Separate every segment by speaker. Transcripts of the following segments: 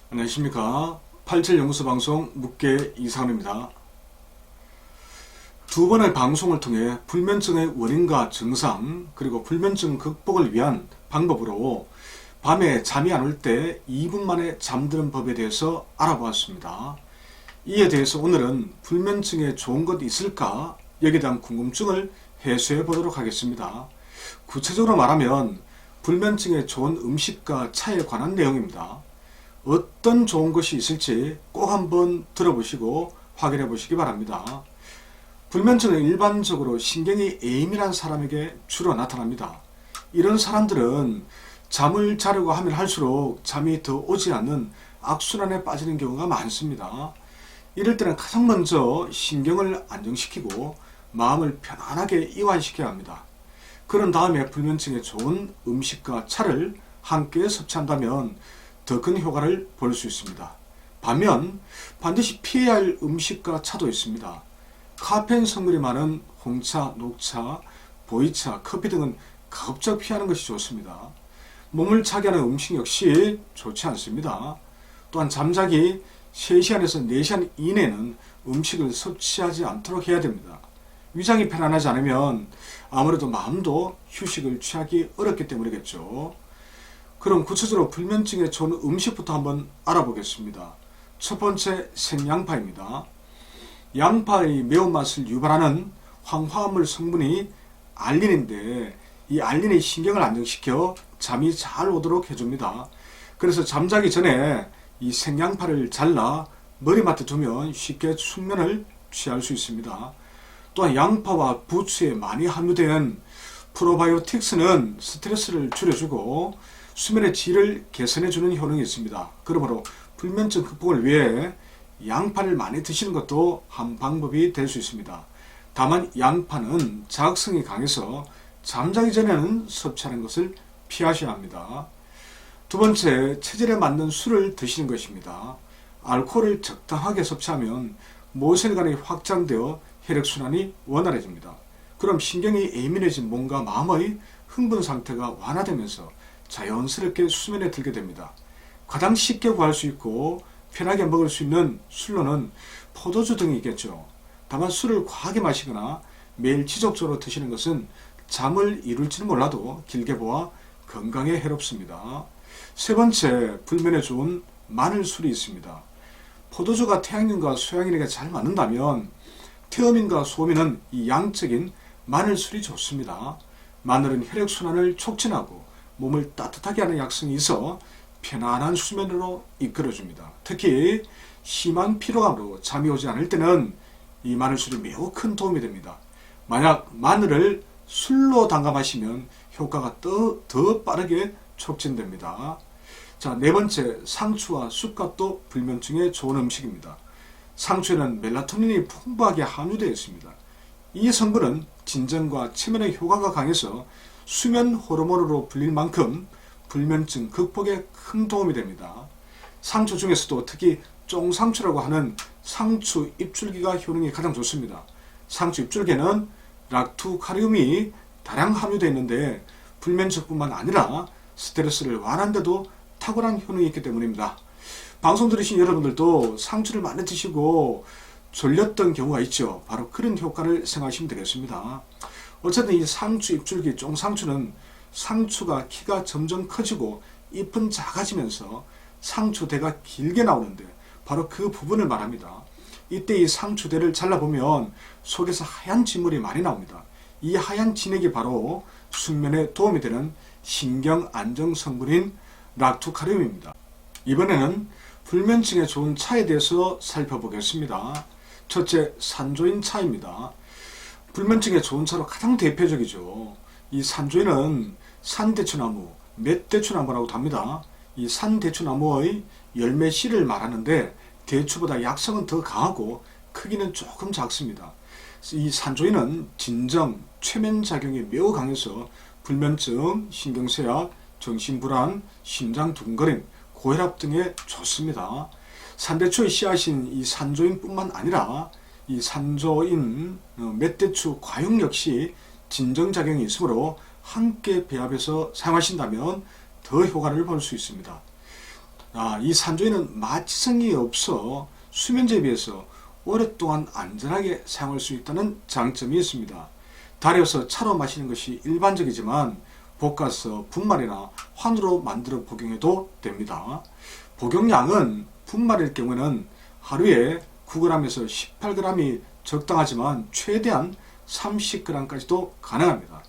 Speaker 1: 안녕하십니까. 87연구소 방송 묵계 이상훈입니다. 두 번의 방송을 통해 불면증의 원인과 증상 그리고 불면증 극복을 위한 방법으로 밤에 잠이 안 올 때 2분 만에 잠드는 법에 대해서 알아보았습니다. 이에 대해서 오늘은 불면증에 좋은 것 있을까? 여기에 대한 궁금증을 해소해 보도록 하겠습니다. 구체적으로 말하면 불면증에 좋은 음식과 차에 관한 내용입니다. 어떤 좋은 것이 있을지 꼭 한번 들어보시고 확인해 보시기 바랍니다. 불면증은 일반적으로 신경이 예민한 사람에게 주로 나타납니다. 이런 사람들은 잠을 자려고 하면 할수록 잠이 더 오지 않는 악순환에 빠지는 경우가 많습니다. 이럴 때는 가장 먼저 신경을 안정시키고 마음을 편안하게 이완시켜야 합니다. 그런 다음에 불면증에 좋은 음식과 차를 함께 섭취한다면 더 큰 효과를 볼 수 있습니다. 반면 반드시 피해야 할 음식과 차도 있습니다. 카페인 성분이 많은 홍차, 녹차, 보이차, 커피 등은 가급적 피하는 것이 좋습니다. 몸을 차게 하는 음식 역시 좋지 않습니다. 또한 잠자기 3시간에서 4시간 이내는 음식을 섭취하지 않도록 해야 됩니다. 위장이 편안하지 않으면 아무래도 마음도 휴식을 취하기 어렵기 때문이겠죠. 그럼 구체적으로 불면증에 좋은 음식부터 한번 알아보겠습니다. 첫 번째, 생양파입니다. 양파의 매운맛을 유발하는 황화합물 성분이 알린인데 이 알린이 신경을 안정시켜 잠이 잘 오도록 해줍니다. 그래서 잠자기 전에 이 생양파를 잘라 머리맡에 두면 쉽게 숙면을 취할 수 있습니다. 또한 양파와 부추에 많이 함유된 프로바이오틱스는 스트레스를 줄여주고 수면의 질을 개선해주는 효능이 있습니다. 그러므로 불면증 극복을 위해 양파를 많이 드시는 것도 한 방법이 될 수 있습니다. 다만 양파는 자극성이 강해서 잠자기 전에는 섭취하는 것을 피하셔야 합니다. 두 번째, 체질에 맞는 술을 드시는 것입니다. 알코올을 적당하게 섭취하면 모세혈관이 확장되어 혈액순환이 원활해집니다. 그럼 신경이 예민해진 몸과 마음의 흥분 상태가 완화되면서 자연스럽게 수면에 들게 됩니다. 가장 쉽게 구할 수 있고 편하게 먹을 수 있는 술로는 포도주 등이 있겠죠. 다만 술을 과하게 마시거나 매일 지속적으로 드시는 것은 잠을 이룰지는 몰라도 길게 보아 건강에 해롭습니다. 세 번째, 불면에 좋은 마늘술이 있습니다. 포도주가 태양인과 소양인에게 잘 맞는다면 태음인과 소음인은 이 양적인 마늘술이 좋습니다. 마늘은 혈액순환을 촉진하고 몸을 따뜻하게 하는 약성이 있어 편안한 수면으로 이끌어줍니다. 특히 심한 피로감으로 잠이 오지 않을 때는 이 마늘술이 매우 큰 도움이 됩니다. 만약 마늘을 술로 담가 마시면 효과가 더 빠르게 촉진됩니다. 자, 네 번째, 상추와 쑥갓도 불면증에 좋은 음식입니다. 상추에는 멜라토닌이 풍부하게 함유되어 있습니다. 이 성분은 진정과 최면의 효과가 강해서 수면 호르몬으로 불릴 만큼 불면증 극복에 큰 도움이 됩니다. 상추 중에서도 특히 쫑상추라고 하는 상추 잎줄기가 효능이 가장 좋습니다. 상추 잎줄기에는 락투카리움이 다량 함유되어 있는데 불면증뿐만 아니라 스트레스를 완화하는 데도 탁월한 효능이 있기 때문입니다. 방송 들으신 여러분들도 상추를 많이 드시고 졸렸던 경우가 있죠. 바로 그런 효과를 생각하시면 되겠습니다. 어쨌든 이 상추 잎줄기 쫑상추는 상추가 키가 점점 커지고 잎은 작아지면서 상추대가 길게 나오는데 바로 그 부분을 말합니다. 이때 이 상추대를 잘라보면 속에서 하얀 진물이 많이 나옵니다. 이 하얀 진액이 바로 숙면에 도움이 되는 신경 안정 성분인 락투카리움입니다. 이번에는 불면증에 좋은 차에 대해서 살펴보겠습니다. 첫째, 산조인 차입니다. 불면증에 좋은 차로 가장 대표적이죠. 이 산조인은 산대추나무, 맷대추나무라고도 합니다. 이 산대추나무의 열매 씨를 말하는데 대추보다 약성은 더 강하고 크기는 조금 작습니다. 이 산조인은 진정, 최면 작용이 매우 강해서 불면증, 신경쇠약, 정신불안, 심장 두근거림, 고혈압 등에 좋습니다. 산대추의 씨앗인 이 산조인뿐만 아니라 이 산조인, 멧대추 과육 역시 진정작용이 있으므로 함께 배합해서 사용하신다면 더 효과를 볼 수 있습니다. 이 산조위는 마취성이 없어 수면제에 비해서 오랫동안 안전하게 사용할 수 있다는 장점이 있습니다. 달여서 차로 마시는 것이 일반적이지만 볶아서 분말이나 환으로 만들어 복용해도 됩니다. 복용량은 분말일 경우는 하루에 9g에서 18g이 적당하지만 최대한 30g까지도 가능합니다.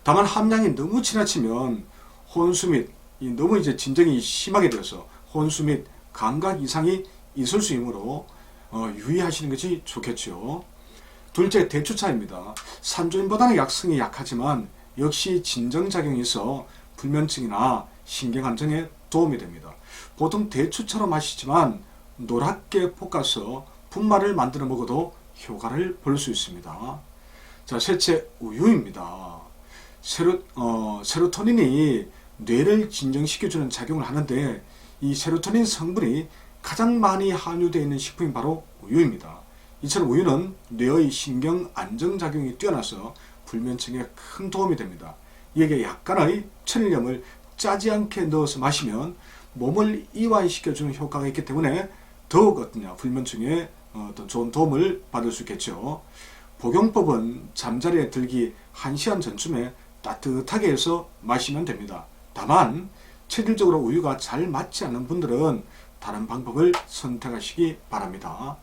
Speaker 1: 다만 함량이 너무 지나치면 혼수 및 너무 이제 진정이 심하게 되어서 혼수 및 감각 이상이 있을 수 있으므로 유의하시는 것이 좋겠죠. 둘째, 대추차입니다. 산조인보다는 약성이 약하지만 역시 진정작용이 있어 불면증이나 신경안정에 도움이 됩니다. 보통 대추차로 마시지만 노랗게 볶아서 분말을 만들어 먹어도 효과를 볼 수 있습니다. 자, 셋째, 우유입니다. 세로토닌이 뇌를 진정시켜주는 작용을 하는데 이 세로토닌 성분이 가장 많이 함유되어 있는 식품이 바로 우유입니다. 이처럼 우유는 뇌의 신경 안정작용이 뛰어나서 불면증에 큰 도움이 됩니다. 이에게 약간의 천일염을 짜지 않게 넣어서 마시면 몸을 이완시켜주는 효과가 있기 때문에 더욱 불면증에 좋은 도움을 받을 수 있겠죠. 복용법은 잠자리에 들기 1시간 전쯤에 따뜻하게 해서 마시면 됩니다. 다만 체질적으로 우유가 잘 맞지 않는 분들은 다른 방법을 선택하시기 바랍니다.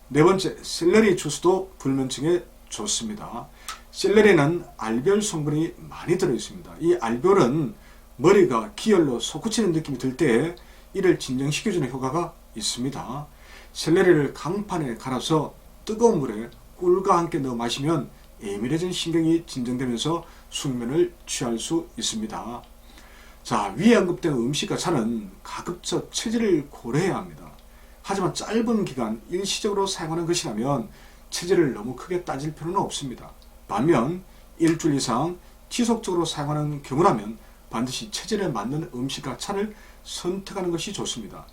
Speaker 1: 네 번째, 샐러리 주스도 불면증에 좋습니다. 샐러리는 알별 성분이 많이 들어있습니다. 이 알별은 머리가 기혈로 솟구치는 느낌이 들 때 이를 진정시켜주는 효과가 있습니다. 샐러리를 강판에 갈아서 뜨거운 물에 꿀과 함께 넣어 마시면 예민해진 신경이 진정되면서 숙면을 취할 수 있습니다. 자, 위에 언급된 음식과 차는 가급적 체질을 고려해야 합니다. 하지만 짧은 기간 일시적으로 사용하는 것이라면 체질을 너무 크게 따질 필요는 없습니다. 반면 일주일 이상 지속적으로 사용하는 경우라면 반드시 체질에 맞는 음식과 차를 선택하는 것이 좋습니다.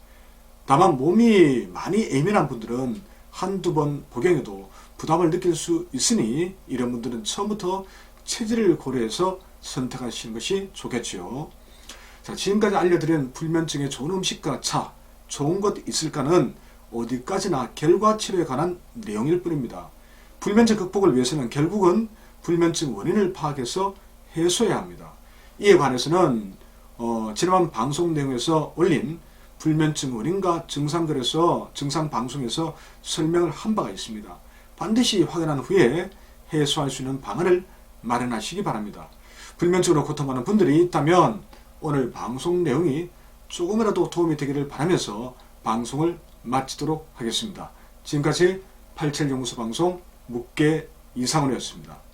Speaker 1: 다만 몸이 많이 예민한 분들은 한두 번 복용해도 부담을 느낄 수 있으니 이런 분들은 처음부터 체질을 고려해서 선택하시는 것이 좋겠지요. 자, 지금까지 알려드린 불면증에 좋은 음식과 차, 좋은 것 있을까는 어디까지나 결과 치료에 관한 내용일 뿐입니다. 불면증 극복을 위해서는 결국은 불면증 원인을 파악해서 해소해야 합니다. 이에 관해서는 지난 방송 내용에서 올린 불면증 원인과 증상글에서 증상 방송에서 설명을 한 바가 있습니다. 반드시 확인한 후에 해소할 수 있는 방안을 마련하시기 바랍니다. 불면증으로 고통하는 분들이 있다면 오늘 방송 내용이 조금이라도 도움이 되기를 바라면서 방송을 마치도록 하겠습니다. 지금까지 87연구소 방송 묵계 이상훈이었습니다.